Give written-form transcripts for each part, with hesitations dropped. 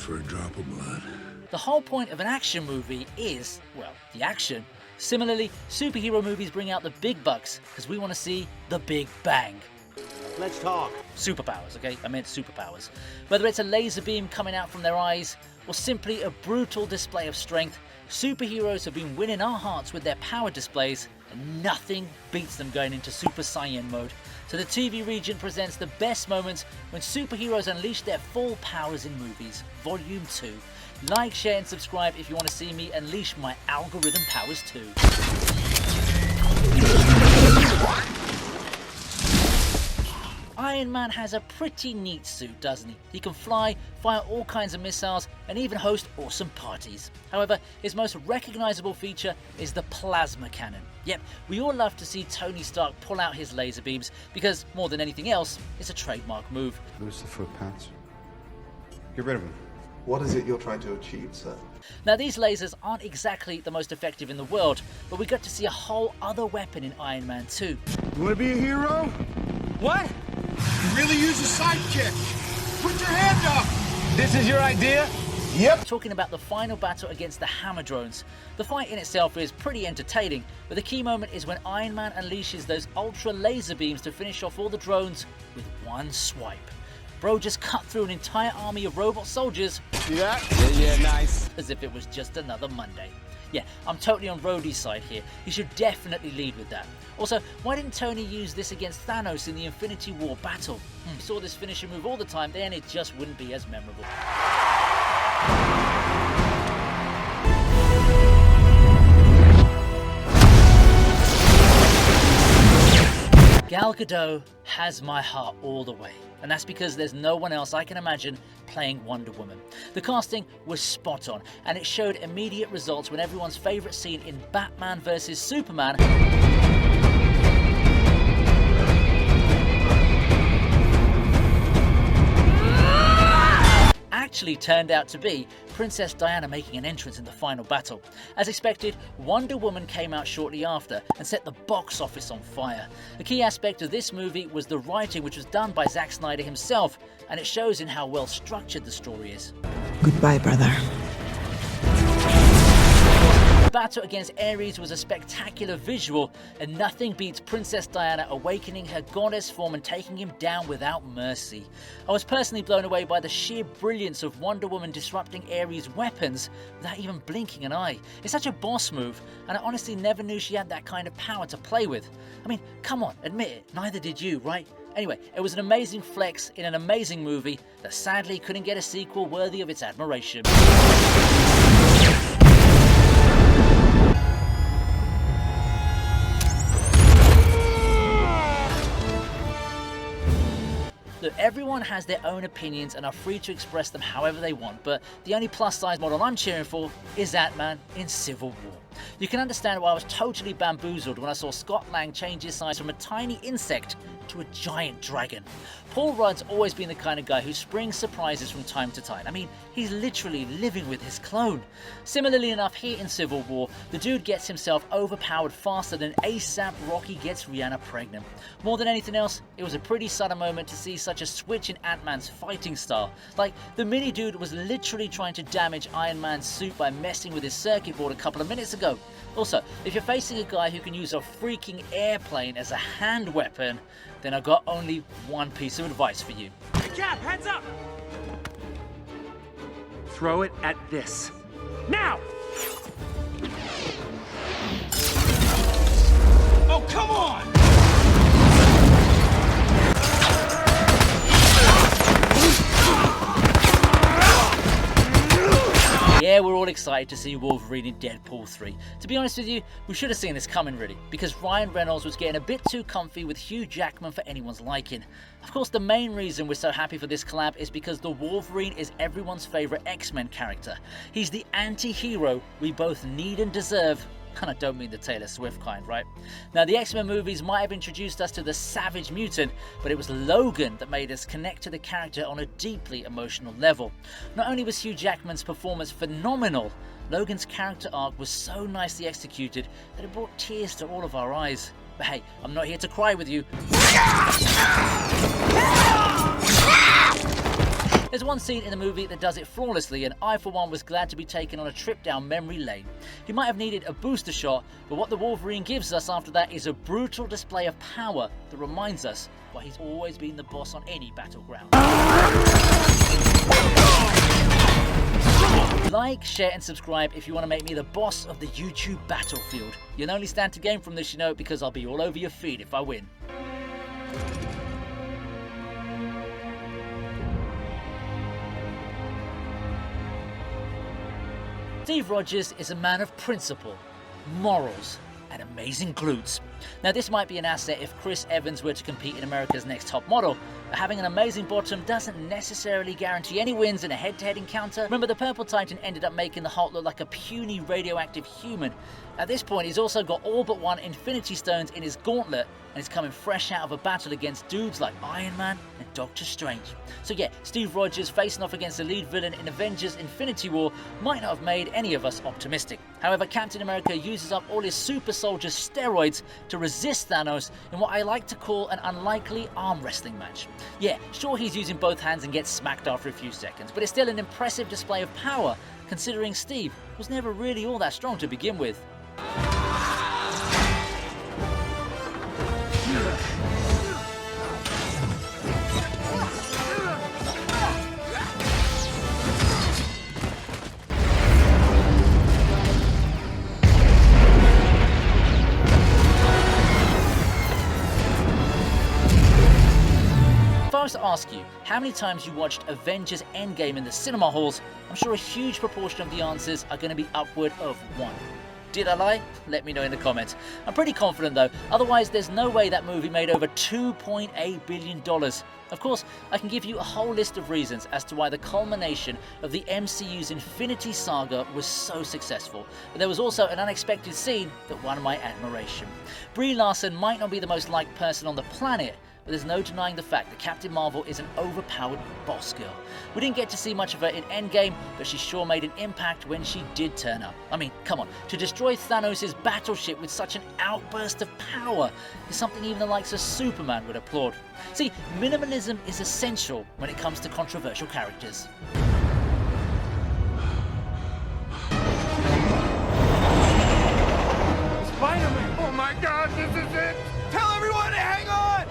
for a drop of blood. The whole point of an action movie is, well, the action. Similarly, superhero movies bring out the big bucks because we want to see the big bang. Let's talk. Superpowers, okay? I meant superpowers. Whether it's a laser beam coming out from their eyes or simply a brutal display of strength, superheroes have been winning our hearts with their power displays, and nothing beats them going into Super Saiyan mode. So the TV Regent presents the best moments when superheroes unleash their full powers in movies, Volume 2. Like, share and subscribe if you want to see me unleash my algorithm powers too. Iron Man has a pretty neat suit, doesn't he? He can fly, fire all kinds of missiles, and even host awesome parties. However, his most recognizable feature is the plasma cannon. Yep, we all love to see Tony Stark pull out his laser beams because, more than anything else, it's a trademark move. Lose the footpaths. Get rid of them. What is it you're trying to achieve, sir? Now, these lasers aren't exactly the most effective in the world, but we got to see a whole other weapon in Iron Man 2. You wanna be a hero? What? You really use a sidekick. Put your hand up. This is your idea? Yep. Talking about the final battle against the Hammer drones. The fight in itself is pretty entertaining, but the key moment is when Iron Man unleashes those ultra laser beams to finish off all the drones with one swipe. Bro just cut through an entire army of robot soldiers. See that? Yeah, nice. As if it was just another Monday. Yeah, I'm totally on Rhodey's side here. He should definitely lead with that. Also, why didn't Tony use this against Thanos in the Infinity War battle? We saw this finisher move all the time, then it just wouldn't be as memorable. Gal Gadot has my heart all the way, and that's because there's no one else I can imagine playing Wonder Woman. The casting was spot on, and it showed immediate results when everyone's favourite scene in Batman vs Superman actually turned out to be Princess Diana making an entrance in the final battle. As expected, Wonder Woman came out shortly after and set the box office on fire. The key aspect of this movie was the writing, which was done by Zack Snyder himself, and it shows in how well structured the story is. Goodbye, brother. The battle against Ares was a spectacular visual, and nothing beats Princess Diana awakening her goddess form and taking him down without mercy. I was personally blown away by the sheer brilliance of Wonder Woman disrupting Ares' weapons without even blinking an eye. It's such a boss move, and I honestly never knew she had that kind of power to play with. I mean, come on, admit it, neither did you, right? Anyway, it was an amazing flex in an amazing movie that sadly couldn't get a sequel worthy of its admiration. Look, everyone has their own opinions and are free to express them however they want, but the only plus-size model I'm cheering for is Ant-Man in Civil War. You can understand why I was totally bamboozled when I saw Scott Lang change his size from a tiny insect to a giant dragon. Paul Rudd's always been the kind of guy who springs surprises from time to time. I mean, he's literally living with his clone. Similarly enough, here in Civil War, the dude gets himself overpowered faster than ASAP Rocky gets Rihanna pregnant. More than anything else, it was a pretty sudden moment to see such a switch in Ant-Man's fighting style. Like, the mini dude was literally trying to damage Iron Man's suit by messing with his circuit board a couple of minutes ago. Also, if you're facing a guy who can use a freaking airplane as a hand weapon, then I've got only one piece of advice for you. Cap, heads up! Throw it at this. Now! Oh, come on! Yeah, we're all excited to see Wolverine in Deadpool 3. To be honest with you, we should have seen this coming really, because Ryan Reynolds was getting a bit too comfy with Hugh Jackman for anyone's liking. Of course, the main reason we're so happy for this collab is because the Wolverine is everyone's favourite X-Men character. He's the anti-hero we both need and deserve. And I don't mean the Taylor Swift kind, right? Now, the X-Men movies might have introduced us to the savage mutant, but it was Logan that made us connect to the character on a deeply emotional level. Not only was Hugh Jackman's performance phenomenal, Logan's character arc was so nicely executed that it brought tears to all of our eyes. But hey, I'm not here to cry with you. There's one scene in the movie that does it flawlessly, and I for one was glad to be taken on a trip down memory lane. He might have needed a booster shot, but what the Wolverine gives us after that is a brutal display of power that reminds us why he's always been the boss on any battleground. Like, share and subscribe if you want to make me the boss of the YouTube battlefield. You'll only stand to gain from this, you know, because I'll be all over your feed if I win. Steve Rogers is a man of principle, morals, and amazing glutes. Now this might be an asset if Chris Evans were to compete in America's Next Top Model, but having an amazing bottom doesn't necessarily guarantee any wins in a head-to-head encounter. Remember, the Purple Titan ended up making the Hulk look like a puny radioactive human. At this point, he's also got all but one Infinity Stones in his gauntlet, and he's coming fresh out of a battle against dudes like Iron Man and Doctor Strange. So yeah, Steve Rogers facing off against the lead villain in Avengers Infinity War might not have made any of us optimistic. However, Captain America uses up all his super soldier steroids to resist Thanos in what I like to call an unlikely arm wrestling match. Yeah, sure, he's using both hands and gets smacked after a few seconds, but it's still an impressive display of power, considering Steve was never really all that strong to begin with. If I was to ask you how many times you watched Avengers Endgame in the cinema halls, I'm sure a huge proportion of the answers are going to be upward of 1. Did I lie? Let me know in the comments. I'm pretty confident though, otherwise there's no way that movie made over $2.8 billion. Of course, I can give you a whole list of reasons as to why the culmination of the MCU's Infinity Saga was so successful, but there was also an unexpected scene that won my admiration. Brie Larson might not be the most liked person on the planet, but there's no denying the fact that Captain Marvel is an overpowered boss girl. We didn't get to see much of her in Endgame, but she sure made an impact when she did turn up. I mean, come on, to destroy Thanos' battleship with such an outburst of power is something even the likes of Superman would applaud. See, minimalism is essential when it comes to controversial characters. Spider-Man! Oh my God, this is it! Tell everyone to hang on!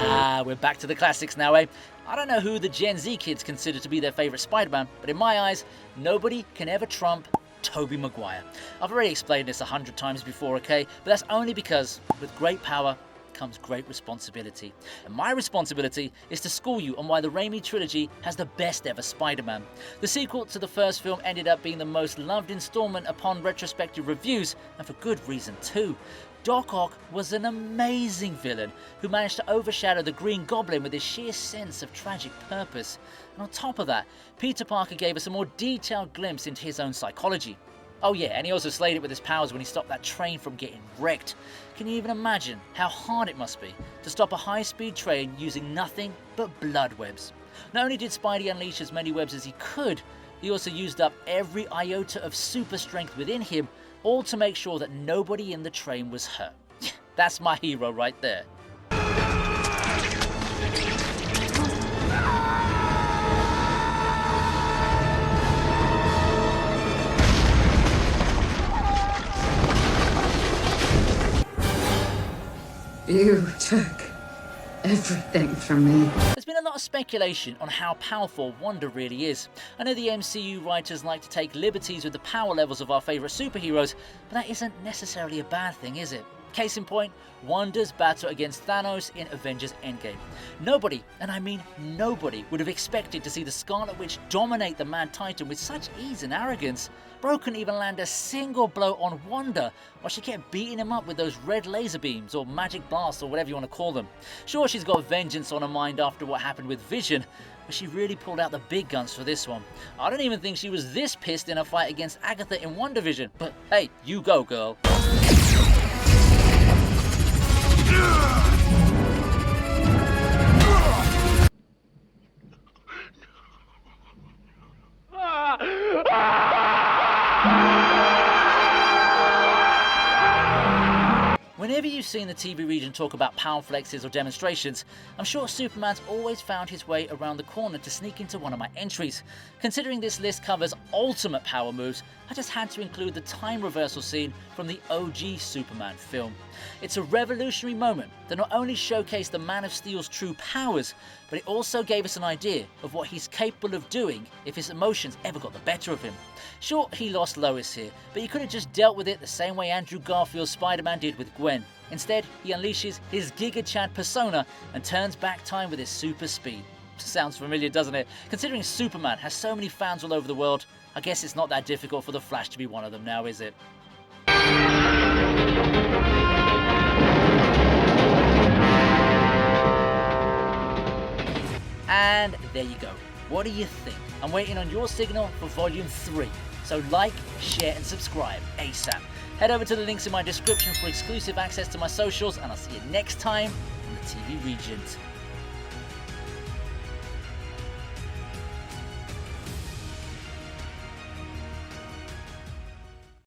Ah, we're back to the classics now, eh? I don't know who the Gen Z kids consider to be their favourite Spider-Man, but in my eyes, nobody can ever trump Tobey Maguire. I've already explained this 100 times before, okay? But that's only because with great power comes great responsibility. And my responsibility is to school you on why the Raimi trilogy has the best ever Spider-Man. The sequel to the first film ended up being the most loved installment upon retrospective reviews, and for good reason too. Doc Ock was an amazing villain who managed to overshadow the Green Goblin with his sheer sense of tragic purpose. And on top of that, Peter Parker gave us a more detailed glimpse into his own psychology. Oh yeah, and he also slayed it with his powers when he stopped that train from getting wrecked. Can you even imagine how hard it must be to stop a high-speed train using nothing but blood webs? Not only did Spidey unleash as many webs as he could, he also used up every iota of super strength within him, all to make sure that nobody in the train was hurt. That's my hero right there. You took everything from me. There's been a lot of speculation on how powerful Wanda really is. I know the MCU writers like to take liberties with the power levels of our favourite superheroes, but that isn't necessarily a bad thing, is it? Case in point, Wanda's battle against Thanos in Avengers Endgame. Nobody, and I mean nobody, would have expected to see the Scarlet Witch dominate the Mad Titan with such ease and arrogance. Bro couldn't even land a single blow on Wanda while she kept beating him up with those red laser beams or magic blasts or whatever you want to call them. Sure, she's got vengeance on her mind after what happened with Vision, but she really pulled out the big guns for this one. I don't even think she was this pissed in a fight against Agatha in WandaVision, but hey, you go, girl. Whenever you've seen the TV region talk about power flexes or demonstrations, I'm sure Superman's always found his way around the corner to sneak into one of my entries. Considering this list covers ultimate power moves, I just had to include the time reversal scene from the OG Superman film. It's a revolutionary moment that not only showcased the Man of Steel's true powers, but it also gave us an idea of what he's capable of doing if his emotions ever got the better of him. Sure, he lost Lois here, but he could have just dealt with it the same way Andrew Garfield's Spider-Man did with Gwen. Instead, he unleashes his Giga Chad persona and turns back time with his super speed. Sounds familiar, doesn't it? Considering Superman has so many fans all over the world, I guess it's not that difficult for the Flash to be one of them now, is it? And there you go. What do you think? I'm waiting on your signal for Volume 3. So like, share and subscribe ASAP. Head over to the links in my description for exclusive access to my socials, and I'll see you next time on the TV Regent.